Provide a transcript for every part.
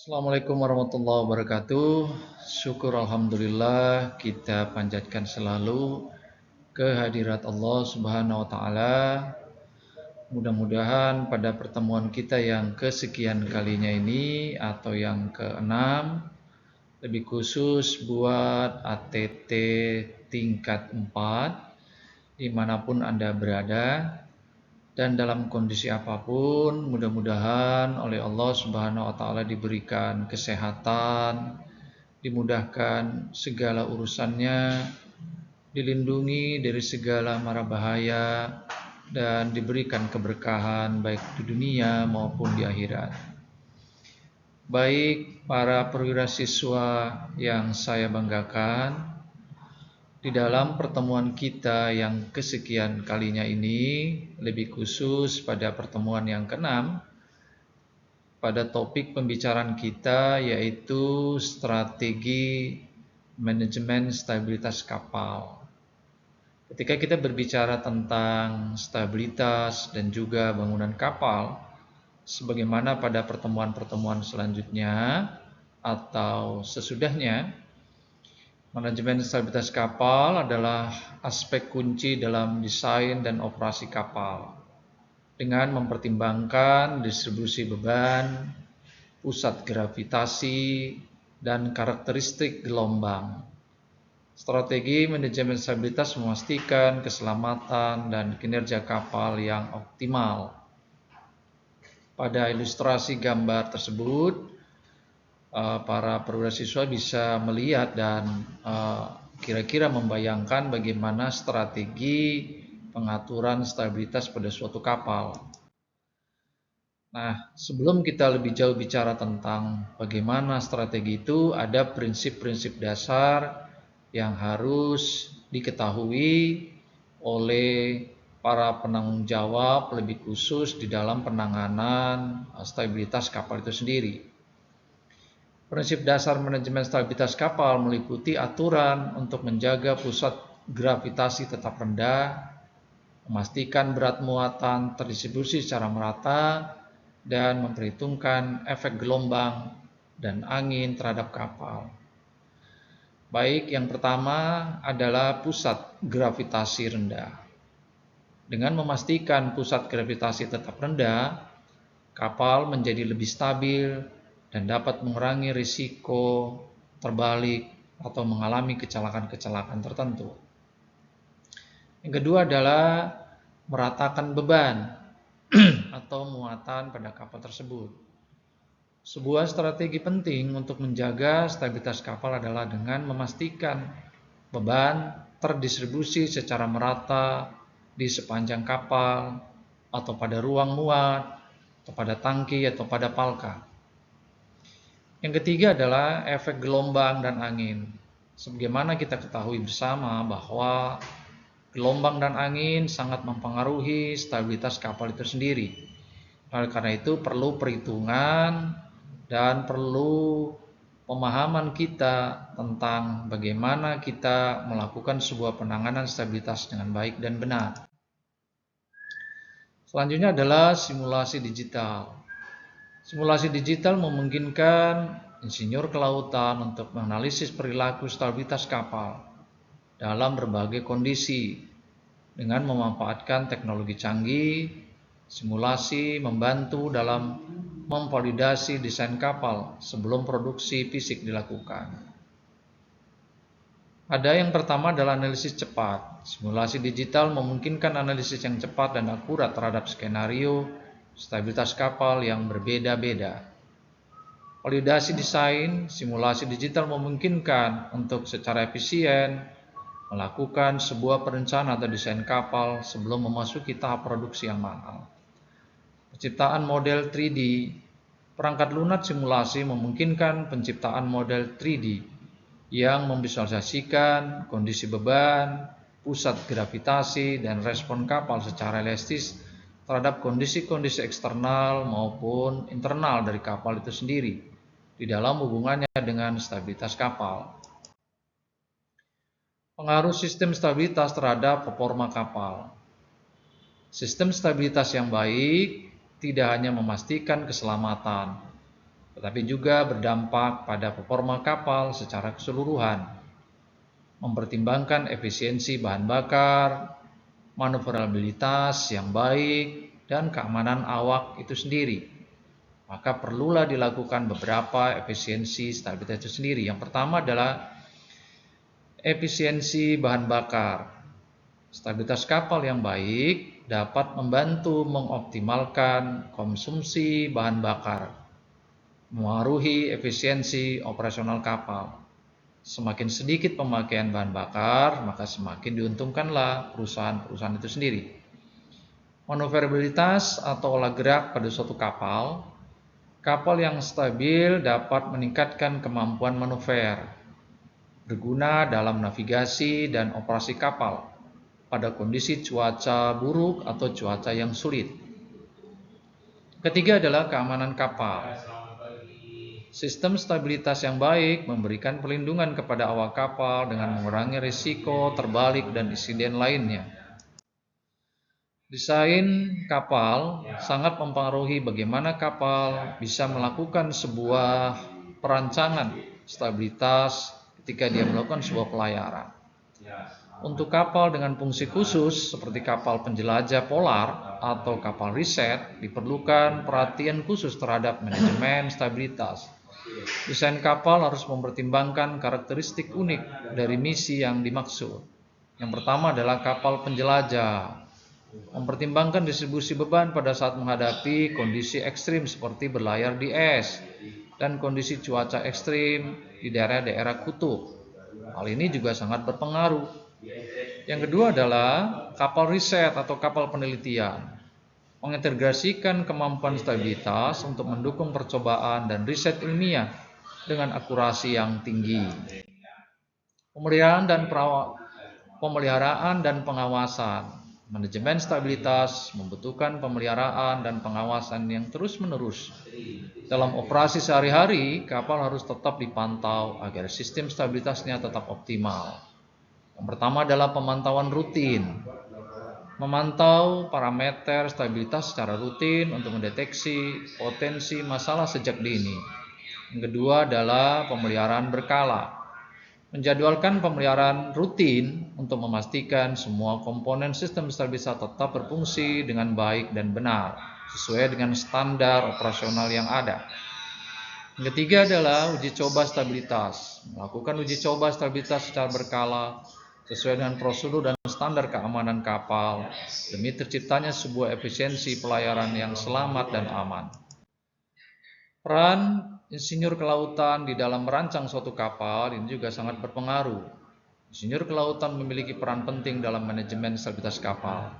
Assalamualaikum warahmatullahi wabarakatuh. Syukur alhamdulillah kita panjatkan selalu kehadirat Allah Subhanahu wa taala. Mudah-mudahan pada pertemuan kita yang kesekian kalinya ini atau yang keenam, lebih khusus buat ATT tingkat 4 dimanapun Anda berada dan dalam kondisi apapun, mudah-mudahan oleh Allah Subhanahu wa taala diberikan kesehatan, dimudahkan segala urusannya, dilindungi dari segala mara bahaya, dan diberikan keberkahan baik di dunia maupun di akhirat. Baik para perwira siswa yang saya banggakan, di dalam pertemuan kita yang kesekian kalinya ini, lebih khusus pada pertemuan yang keenam, pada topik pembicaraan kita yaitu strategi manajemen stabilitas kapal. Ketika kita berbicara tentang stabilitas dan juga bangunan kapal, sebagaimana pada pertemuan-pertemuan selanjutnya atau sesudahnya, manajemen stabilitas kapal adalah aspek kunci dalam desain dan operasi kapal dengan mempertimbangkan distribusi beban, pusat gravitasi, dan karakteristik gelombang. Strategi manajemen stabilitas memastikan keselamatan dan kinerja kapal yang optimal. Pada ilustrasi gambar tersebut, para perwira siswa bisa melihat dan kira-kira membayangkan bagaimana strategi pengaturan stabilitas pada suatu kapal. Nah, sebelum kita lebih jauh bicara tentang bagaimana strategi itu, ada prinsip-prinsip dasar yang harus diketahui oleh para penanggung jawab lebih khusus di dalam penanganan stabilitas kapal itu sendiri. Prinsip dasar manajemen stabilitas kapal meliputi aturan untuk menjaga pusat gravitasi tetap rendah, memastikan berat muatan terdistribusi secara merata, dan memperhitungkan efek gelombang dan angin terhadap kapal. Baik, yang pertama adalah pusat gravitasi rendah. Dengan memastikan pusat gravitasi tetap rendah, kapal menjadi lebih stabil dan dapat mengurangi risiko terbalik atau mengalami kecelakaan-kecelakaan tertentu. Yang kedua adalah meratakan beban atau muatan pada kapal tersebut. Sebuah strategi penting untuk menjaga stabilitas kapal adalah dengan memastikan beban terdistribusi secara merata di sepanjang kapal atau pada ruang muat, atau pada tangki atau pada palka. Yang ketiga adalah efek gelombang dan angin. Sebagaimana kita ketahui bersama bahwa gelombang dan angin sangat mempengaruhi stabilitas kapal itu sendiri. Oleh karena itu perlu perhitungan dan perlu pemahaman kita tentang bagaimana kita melakukan sebuah penanganan stabilitas dengan baik dan benar. Selanjutnya adalah simulasi digital. Simulasi digital memungkinkan insinyur kelautan untuk menganalisis perilaku stabilitas kapal dalam berbagai kondisi. Dengan memanfaatkan teknologi canggih, simulasi membantu dalam memvalidasi desain kapal sebelum produksi fisik dilakukan. Ada yang pertama adalah analisis cepat. Simulasi digital memungkinkan analisis yang cepat dan akurat terhadap skenario stabilitas kapal yang berbeda-beda. Validasi desain, simulasi digital memungkinkan untuk secara efisien melakukan sebuah perencanaan atau desain kapal sebelum memasuki tahap produksi yang mahal. Penciptaan model 3D. Perangkat lunak simulasi memungkinkan penciptaan model 3D yang memvisualisasikan kondisi beban, pusat gravitasi, dan respon kapal secara realistis terhadap kondisi-kondisi eksternal maupun internal dari kapal itu sendiri di dalam hubungannya dengan stabilitas kapal. Pengaruh sistem stabilitas terhadap performa kapal. Sistem stabilitas yang baik tidak hanya memastikan keselamatan, tetapi juga berdampak pada performa kapal secara keseluruhan, mempertimbangkan efisiensi bahan bakar, manuverabilitas yang baik, dan keamanan awak itu sendiri. Maka perlulah dilakukan beberapa efisiensi stabilitas itu sendiri. Yang pertama adalah efisiensi bahan bakar. Stabilitas kapal yang baik dapat membantu mengoptimalkan konsumsi bahan bakar, memengaruhi efisiensi operasional kapal. Semakin sedikit pemakaian bahan bakar, maka semakin diuntungkanlah perusahaan-perusahaan itu sendiri. Manuverabilitas atau olah gerak pada suatu kapal. Kapal yang stabil dapat meningkatkan kemampuan manuver, berguna dalam navigasi dan operasi kapal pada kondisi cuaca buruk atau cuaca yang sulit. Ketiga adalah keamanan kapal. Sistem stabilitas yang baik memberikan perlindungan kepada awak kapal dengan mengurangi risiko terbalik dan insiden lainnya. Desain kapal sangat mempengaruhi bagaimana kapal bisa melakukan sebuah perancangan stabilitas ketika dia melakukan sebuah pelayaran. Untuk kapal dengan fungsi khusus seperti kapal penjelajah polar atau kapal riset, diperlukan perhatian khusus terhadap manajemen stabilitas. Desain kapal harus mempertimbangkan karakteristik unik dari misi yang dimaksud. Yang pertama adalah kapal penjelajah. Mempertimbangkan distribusi beban pada saat menghadapi kondisi ekstrim seperti berlayar di es dan kondisi cuaca ekstrim di daerah-daerah kutub. Hal ini juga sangat berpengaruh. Yang kedua adalah kapal riset atau kapal penelitian. Mengintegrasikan kemampuan stabilitas untuk mendukung percobaan dan riset ilmiah dengan akurasi yang tinggi. Pemeliharaan dan pengawasan. Manajemen stabilitas membutuhkan pemeliharaan dan pengawasan yang terus-menerus. Dalam operasi sehari-hari, kapal harus tetap dipantau agar sistem stabilitasnya tetap optimal. Yang pertama adalah pemantauan rutin. Memantau parameter stabilitas secara rutin untuk mendeteksi potensi masalah sejak dini. Yang kedua adalah pemeliharaan berkala. Menjadwalkan pemeliharaan rutin untuk memastikan semua komponen sistem stabilitas tetap berfungsi dengan baik dan benar, sesuai dengan standar operasional yang ada. Yang ketiga adalah uji coba stabilitas. Melakukan uji coba stabilitas secara berkala, sesuai dengan prosedur dan standar keamanan kapal, demi terciptanya sebuah efisiensi pelayaran yang selamat dan aman. Peran insinyur kelautan di dalam merancang suatu kapal ini juga sangat berpengaruh. Insinyur kelautan memiliki peran penting dalam manajemen stabilitas kapal.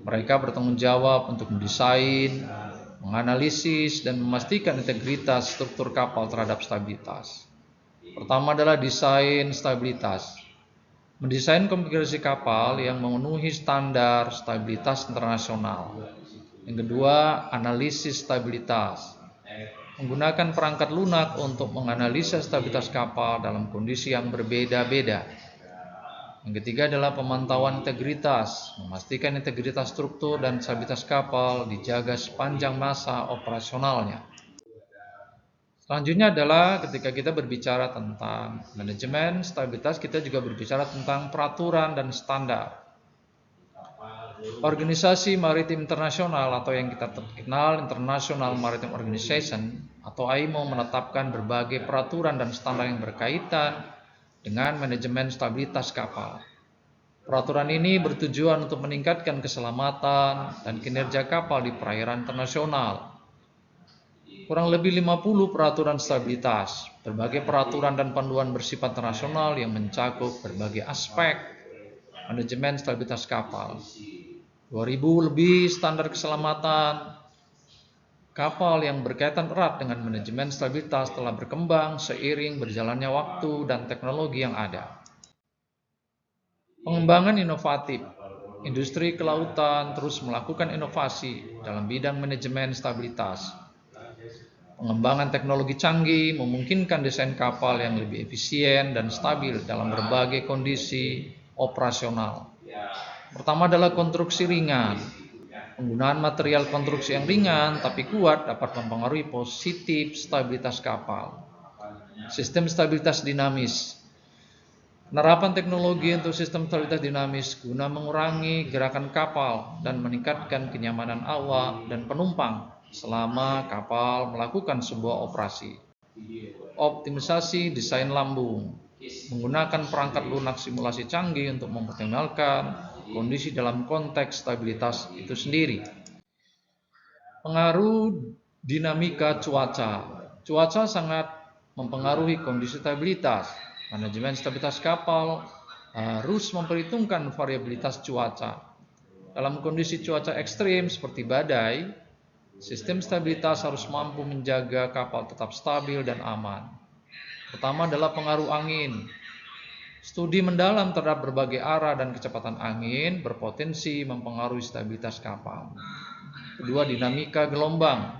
Mereka bertanggung jawab untuk mendesain, menganalisis, dan memastikan integritas struktur kapal terhadap stabilitas. Pertama adalah desain stabilitas. Mendesain konfigurasi kapal yang memenuhi standar stabilitas internasional. Yang kedua, analisis stabilitas. Menggunakan perangkat lunak untuk menganalisa stabilitas kapal dalam kondisi yang berbeda-beda. Yang ketiga adalah pemantauan integritas, memastikan integritas struktur dan stabilitas kapal dijaga sepanjang masa operasionalnya. Selanjutnya adalah ketika kita berbicara tentang manajemen stabilitas, kita juga berbicara tentang peraturan dan standar. Organisasi Maritim Internasional atau yang kita kenal International Maritime Organization atau IMO menetapkan berbagai peraturan dan standar yang berkaitan dengan manajemen stabilitas kapal. Peraturan ini bertujuan untuk meningkatkan keselamatan dan kinerja kapal di perairan internasional. Kurang lebih 50 peraturan stabilitas, berbagai peraturan dan panduan bersifat internasional yang mencakup berbagai aspek manajemen stabilitas kapal. 2000 lebih standar keselamatan kapal yang berkaitan erat dengan manajemen stabilitas telah berkembang seiring berjalannya waktu dan teknologi yang ada. Pengembangan inovatif. Industri kelautan terus melakukan inovasi dalam bidang manajemen stabilitas. Pengembangan teknologi canggih memungkinkan desain kapal yang lebih efisien dan stabil dalam berbagai kondisi operasional. Pertama adalah konstruksi ringan. Penggunaan material konstruksi yang ringan tapi kuat dapat mempengaruhi positif stabilitas kapal. Sistem stabilitas dinamis. Penerapan teknologi untuk sistem stabilitas dinamis guna mengurangi gerakan kapal dan meningkatkan kenyamanan awak dan penumpang selama kapal melakukan sebuah operasi. Optimisasi desain lambung. Menggunakan perangkat lunak simulasi canggih untuk mempertimbangkan kondisi dalam konteks stabilitas itu sendiri. Pengaruh dinamika cuaca. Cuaca sangat mempengaruhi kondisi stabilitas. Manajemen stabilitas kapal harus memperhitungkan variabilitas cuaca. Dalam kondisi cuaca ekstrim seperti badai, sistem stabilitas harus mampu menjaga kapal tetap stabil dan aman. Pertama adalah pengaruh angin. Studi mendalam terhadap berbagai arah dan kecepatan angin berpotensi mempengaruhi stabilitas kapal. Kedua, dinamika gelombang.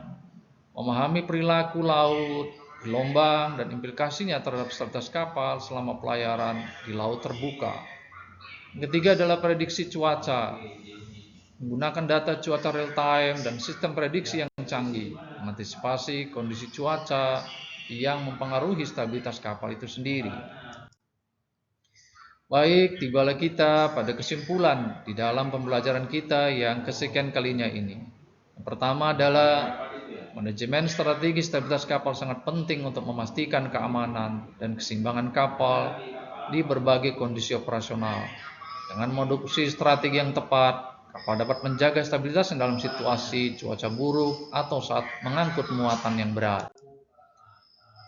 Memahami perilaku laut, gelombang, dan implikasinya terhadap stabilitas kapal selama pelayaran di laut terbuka. Ketiga adalah prediksi cuaca. Menggunakan data cuaca real time dan sistem prediksi yang canggih, mengantisipasi kondisi cuaca yang mempengaruhi stabilitas kapal itu sendiri. Baik, tibalah kita pada kesimpulan di dalam pembelajaran kita yang kesekian kalinya ini. Yang pertama adalah manajemen strategi stabilitas kapal sangat penting untuk memastikan keamanan dan keseimbangan kapal di berbagai kondisi operasional. Dengan mengadopsi strategi yang tepat, kapal dapat menjaga stabilitas dalam situasi cuaca buruk atau saat mengangkut muatan yang berat.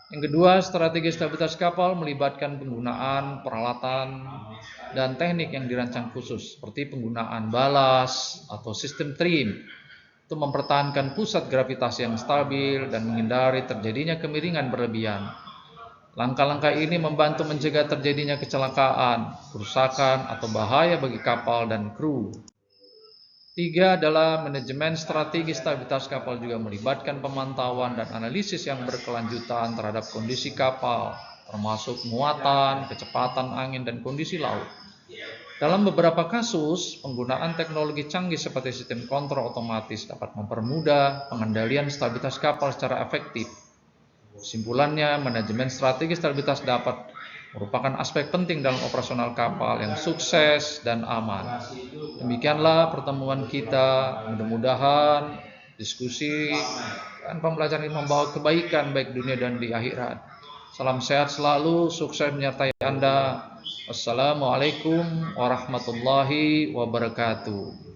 Yang kedua, strategi stabilitas kapal melibatkan penggunaan peralatan dan teknik yang dirancang khusus, seperti penggunaan balas atau sistem trim untuk mempertahankan pusat gravitasi yang stabil dan menghindari terjadinya kemiringan berlebihan. Langkah-langkah ini membantu mencegah terjadinya kecelakaan, kerusakan, atau bahaya bagi kapal dan kru. Tiga adalah manajemen strategi stabilitas kapal juga melibatkan pemantauan dan analisis yang berkelanjutan terhadap kondisi kapal, termasuk muatan, kecepatan angin, dan kondisi laut. Dalam beberapa kasus, penggunaan teknologi canggih seperti sistem kontrol otomatis dapat mempermudah pengendalian stabilitas kapal secara efektif. Kesimpulannya, manajemen strategi stabilitas dapat merupakan aspek penting dalam operasional kapal yang sukses dan aman. Demikianlah pertemuan kita, mudah-mudahan diskusi dan pembelajaran ini membawa kebaikan baik dunia dan di akhirat. Salam sehat selalu, sukses menyertai Anda. Wassalamualaikum warahmatullahi wabarakatuh.